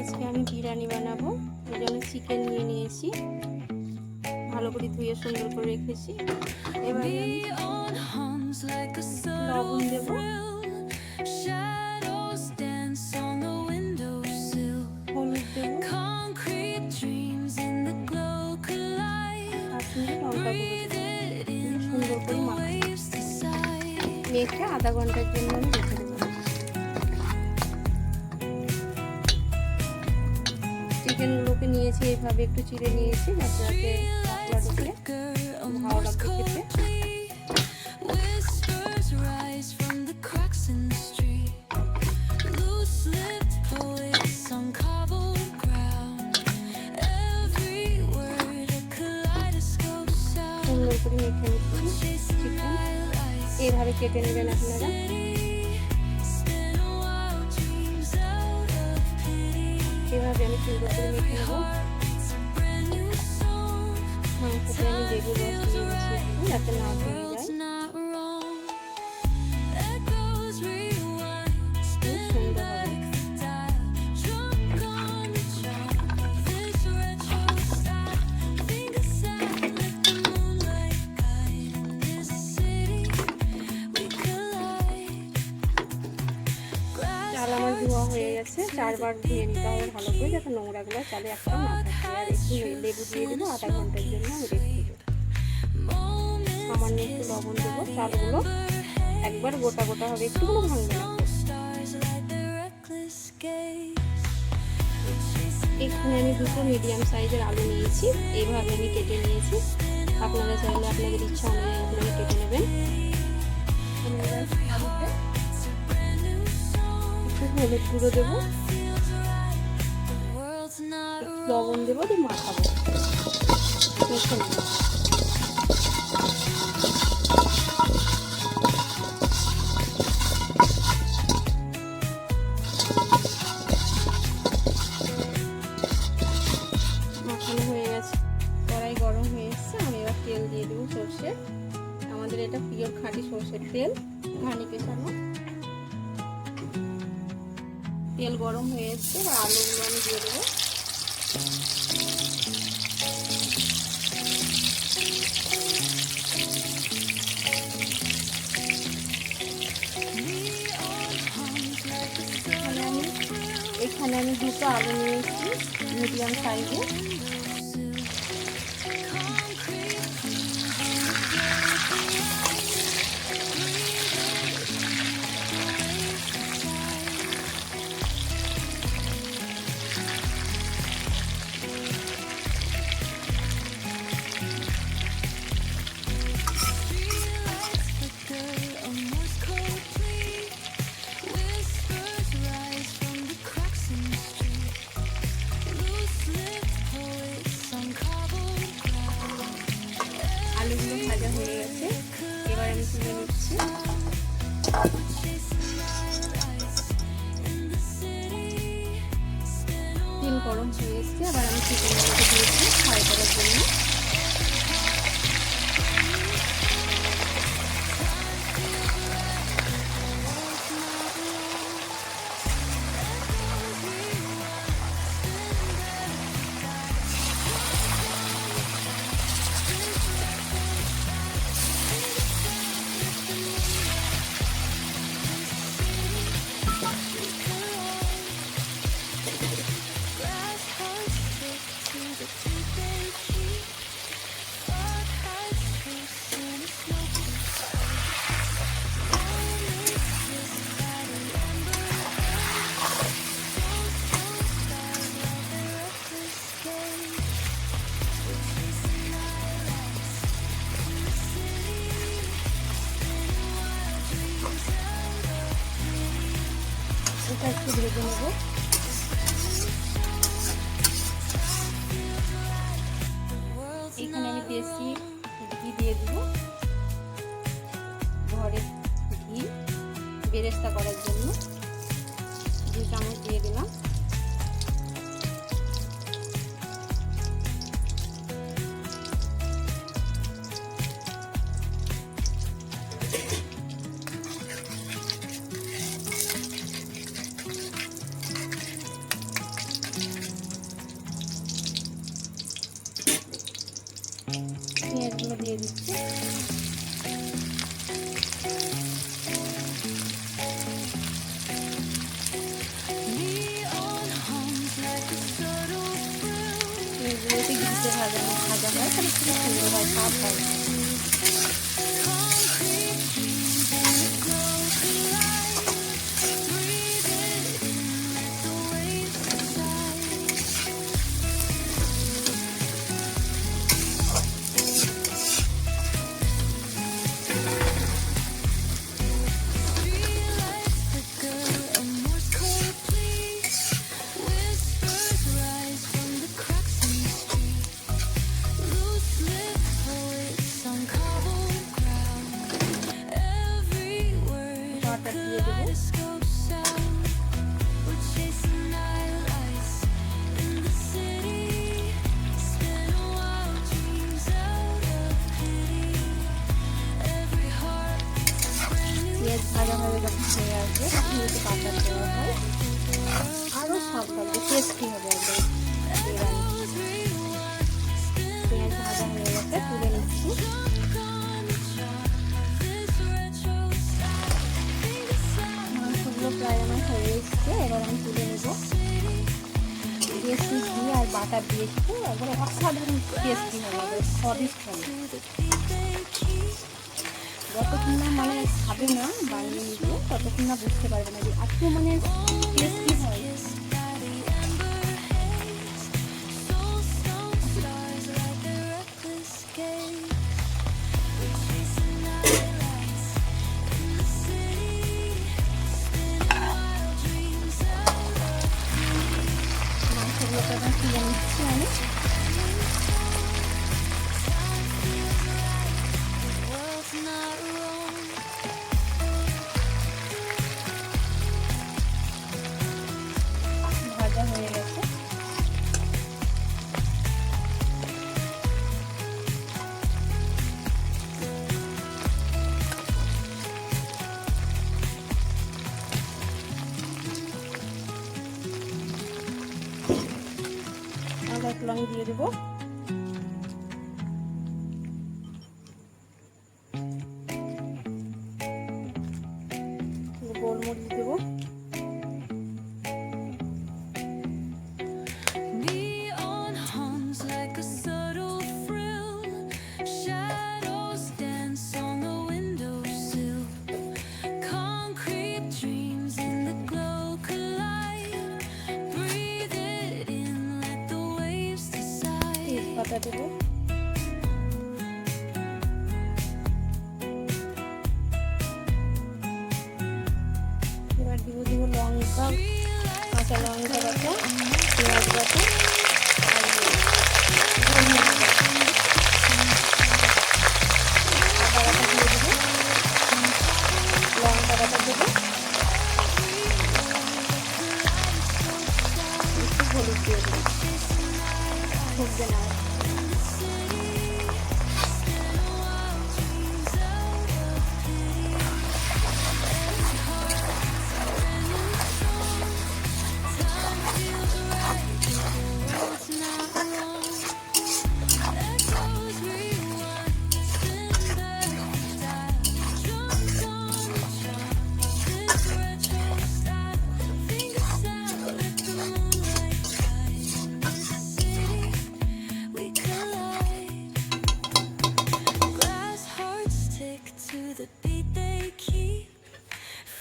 আজকে আমি বিরিয়ানি বানাবো। এই জন্য চিকেন নিয়ে নিয়েছি, ভালো করে ধুয়ে সুন্দর করে রেখেছি। এবার লবণ দেব, হলুদ দেব, লঙ্কা গুঁড়ো সুন্দর করে মেখে আধা ঘন্টার জন্য আমি রেখে দেবো। চিকেনগুলোকে নিয়েছি, এইভাবে একটু চিড়ে নিয়েছি যাতে মশলা ঢুকে ভালো লাগবে খেতে। সুন্দর করে মেখে নিচ্ছি চিকেন, এইভাবে কেটে নেবেন আপনারা। এভাবে আমি সুন্দর করে মেখে নেব। মাংসতে আমি লেবু রস দিয়ে মিশিয়ে যাতে না ভেঙে যায়। চাল আমার ধোয়া হয়ে গেছে, 4 বার ধুয়ে নিতে হবে ভালো করে যাতে নোংরাগুলো চালে একটা না থাকে। আর একটু লেবু দিয়ে দেবো, আধা ঘন্টার জন্য আমি রেখে দেবো। সামান্য একটু লবণ দেবো, চালগুলো একবার গোটা গোটা হবে, একটুগুলো ভাঙবে না। এখানে আমি 2টো মিডিয়াম সাইজের আলু নিয়েছি, এইভাবে আমি কেটে নিয়েছি। আপনারা চাইলে আপনাদের ইচ্ছা অনুযায়ী আপনারা কেটে নেবেন। হলুদ গুঁড়ো দেবো, লবণ দেবো, দিয়ে মাখাবো। মাখানো হয়ে গেছে, কড়াই গরম হয়ে এসছে। আমি এবার তেল দিয়ে দেবো সর্ষের। আমাদের এটা পিওর খাঁটি সর্ষের তেল, ঘানি পেছানো। তেল গরম হয়ে এসছে, এবার আলুগুলো আমি দিয়ে দেবো। এখানে আমি 2টো আলু নিয়েছি মিডিয়াম সাইজে। আলুগুলো ভাজা হয়ে গেছে, এবার আমি তুলে নিচ্ছি। তেল গরম হয়ে এসছে, আবার আমি চিকেনগুলোকে দিয়েছি ফ্রাই করার জন্য। এটা একটু ভেজে নেব। এখানে আমি দেশি ঘি দিয়ে দিব, ঘরে ঘি বেরেস্তা করার জন্য 2 চামচ দিয়ে দিলাম। পেঁয়াজগুলো দিয়ে দিচ্ছি। পেঁয়াজগুলোতে ঘিতে ভাজা হয় তাহলে খুব সুন্দর হয়, স্বাদ হয়। পেঁয়াজ ভাজা ভাজা যখন হয়ে আসবে তখন একটু বাটার দেওয়া হয়, আরও স্বাদ লাগবে, টেস্টি হবে একদম বিরিয়ানি। পেঁয়াজ ভাজা হয়ে গেছে, তুলে নিচ্ছি। মাংসগুলো প্রায় আমার হয়ে এসছে, এবার আমি তুলে নেব। দেশি ঘি আর বাটার দিয়েছি, একবার অসাধারণ টেস্টি হবে, স্বাদিষ্ট হবে। যতক্ষণ না মানে খাবে না বানিয়ে নিবে ততক্ষণ না বুঝতে পারবে না যে এত মানে টেস্টি হয়। মাংসগুলোকে আবার তুলে নিচ্ছি আমি। ভাজা হয়ে গেছে, আদা লং দিয়ে দেবো, গোলমরিচ দেবো, তেজপাতা দেবো, এবার দিব লঙ্কা, কাঁচা লঙ্কা বাটা, পেঁয়াজ বাটা আর আদা বাটা দিয়ে দেবো, লঙ্কা বাটা দেবো, একটু হলুদ দিয়ে দেবো, ফুটবে না।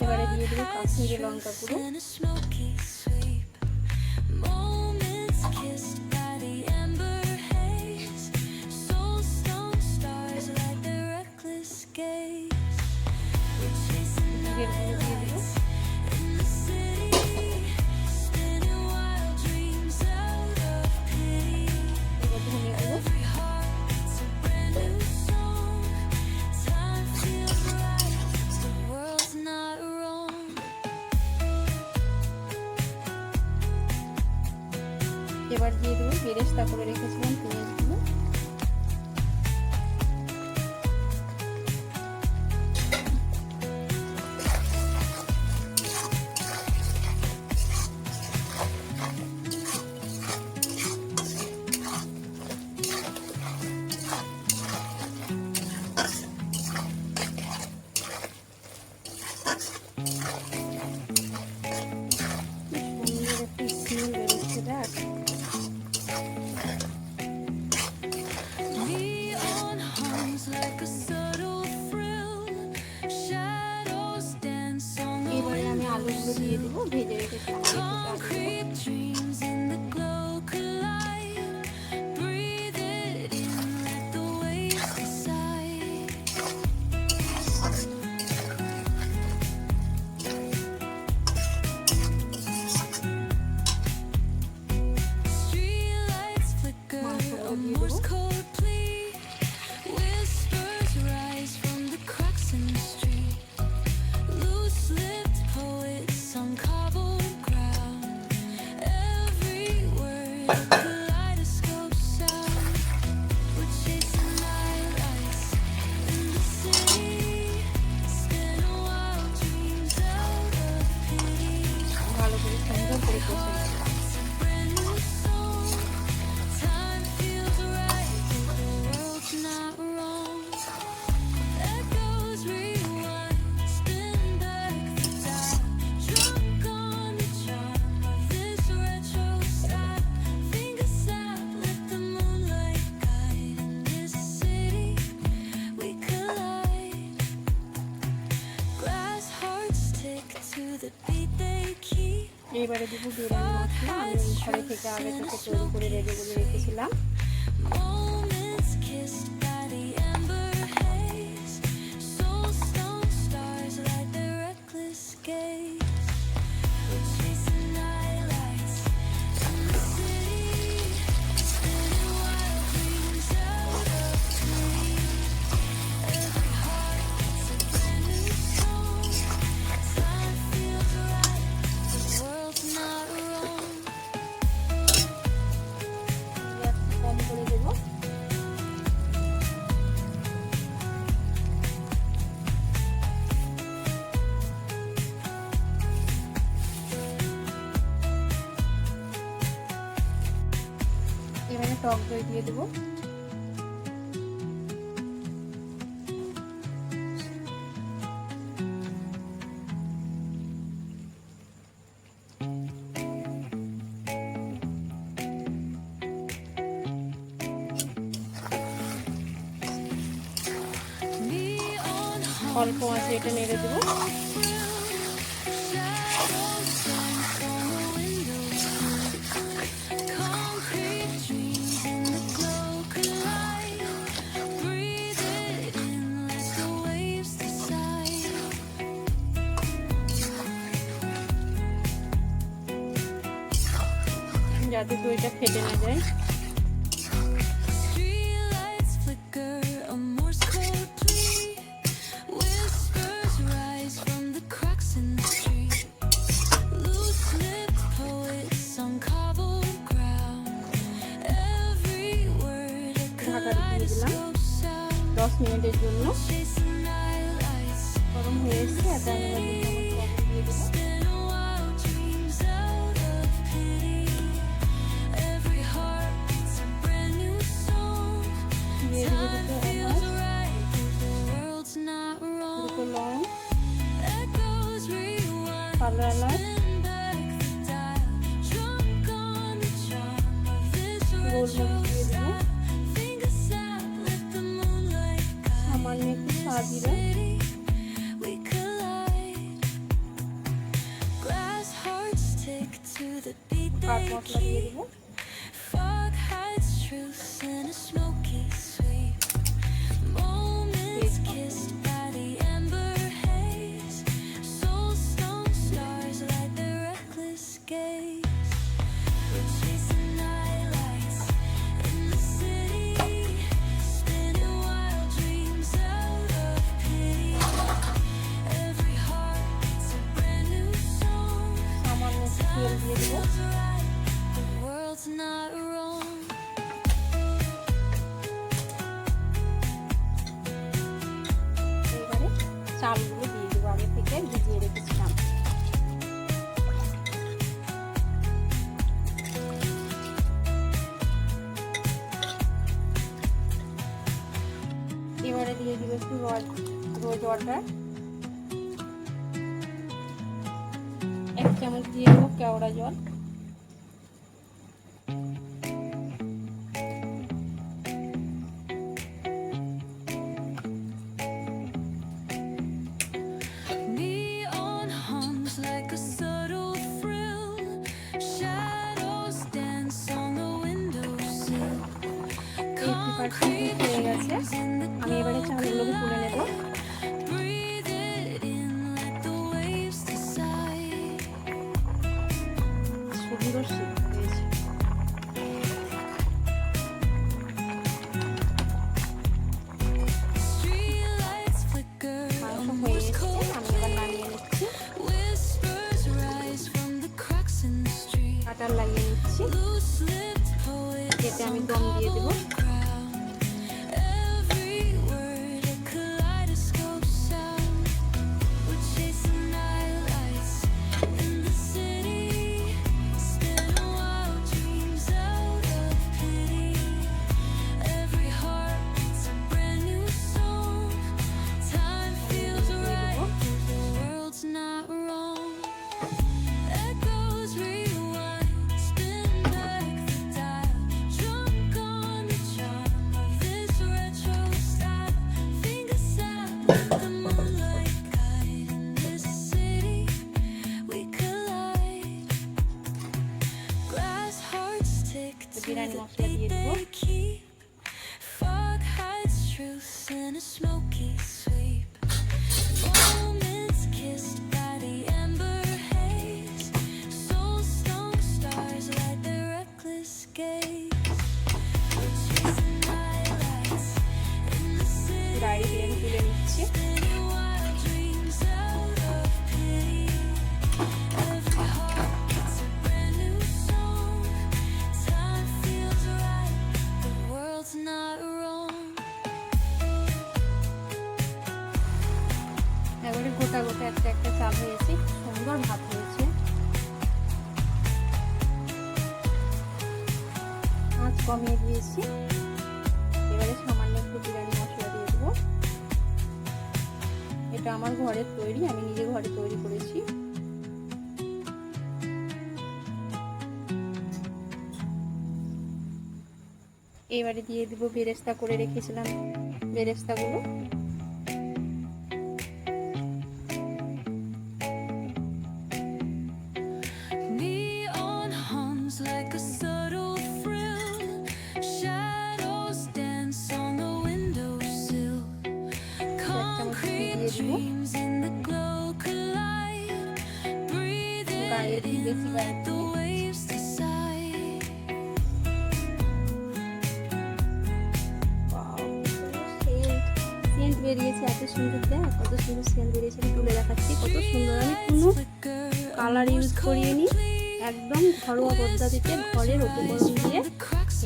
এবারে দিয়ে দেবো কাশ্মীরি লঙ্কা গুঁড়ো, জিরের গুঁড়ো দিয়ে দেবো, এবার ধনিয়া দেবো, এবার দিয়ে দেবো বেরেস্তা করে রেখেছিলাম পেঁয়াজগুলো, Concrete dreams in the glow collide. Breathe it in, let the waves decide. Streetlights flicker, a Morse code plea. Whispers rise from the cracks in the street. Loose-lipped poets on cobbled ground. Every word a kaleidoscope sound. We're chasing nightlights in the city. Spinning wild dreams out of pity. ভালো করে সুন্দর করে কষে It's a brand new song. Time feels right. The world's not wrong. Echoes rewind, spin back the dial. Drunk on the charm of this retro style. Fingers snap, let the moonlight guide. In this city, we collide. Glass hearts stick to the beat they keep. এবারে দিব বিরিয়ানি মশলা। আমি ঘরে থেকে আগে থেকে তৈরি করে ready করে রেখেছিলাম। Moments kissed by the amber haze. Soulstone stars light their reckless gaze. We're chasing nightlights in the city. Spinning wild dreams out of dream. Every heart beats a brand new song. Time feels right. The world's not wrong. কম করে দেবো। এবারে টক দই দিয়ে দেবো। অল্প আছে এটা নেড়ে দেবো। যাতে দইটা ফেটে না যায়। দিলাম 10 মিনিটের জন্য। গরম হয়ে এসেছে, এটা আমি দিয়ে দেবো। দিয়ে দেবো দুটো লং, কালো এলাচ, গোলমরিচ দিয়ে দেবো, সামান্য একটু সাজিরে, কাঠ মশলা দিয়ে দেবো। চালগুলো দিয়ে দেবো, আগে থেকে ভিজিয়ে রেখেছিলাম। এবারে দিয়ে দিব একটু রোজ ওয়াটার, 1 চামচ দিয়ে দেবো কেওড়া জল, like a subtle thrill, এবার হয়ে গেছে, আমি এবারে চালগুলোকে তুলে নেব। সুন্দর সিদ্ধ হয়েছে। মাংস হয়ে এসছে, আমি এবার নামিয়ে নিচ্ছি। কাটার লাগিয়ে নিচ্ছি, এতে আমি দম দিয়ে দেবো। বিরিয়ানি মশলা দিয়ে দেবো। গাড়ি বিরিয়ানি তুলে নিচ্ছি। এবারে গোটা গোটা একটা একটা চাল হয়েছে, সুন্দর ভাত হয়েছে। আঁচ কমিয়ে দিয়েছি। এবারে সামান্য একটু বিরিয়ানি মশলা দিয়ে দেবো। এটা আমার ঘরের তৈরি, আমি নিজে ঘরে তৈরি করেছি। এবারে দিয়ে দিব বেরেস্তা করে রেখেছিলাম বেরেস্তাগুলো। গায়ে বেশি সেন্ট বেরিয়েছে, এত সুন্দর, দেখ কত সুন্দর সেন্ট বেরিয়েছে। তুলে দেখাচ্ছি কত সুন্দর। আমি কোনো কালার ইউজ করিনি, একদম ঘরোয়া পদ্ধতিতে ঘরের উপকরণ দিয়ে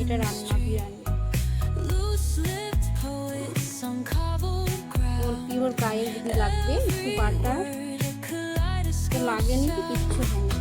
এটা রান্না বিরিয়ানি। পিওর গায়ে যদি লাগবে একটু বাটার, লাগেনি তো কিচ্ছু হয়নি।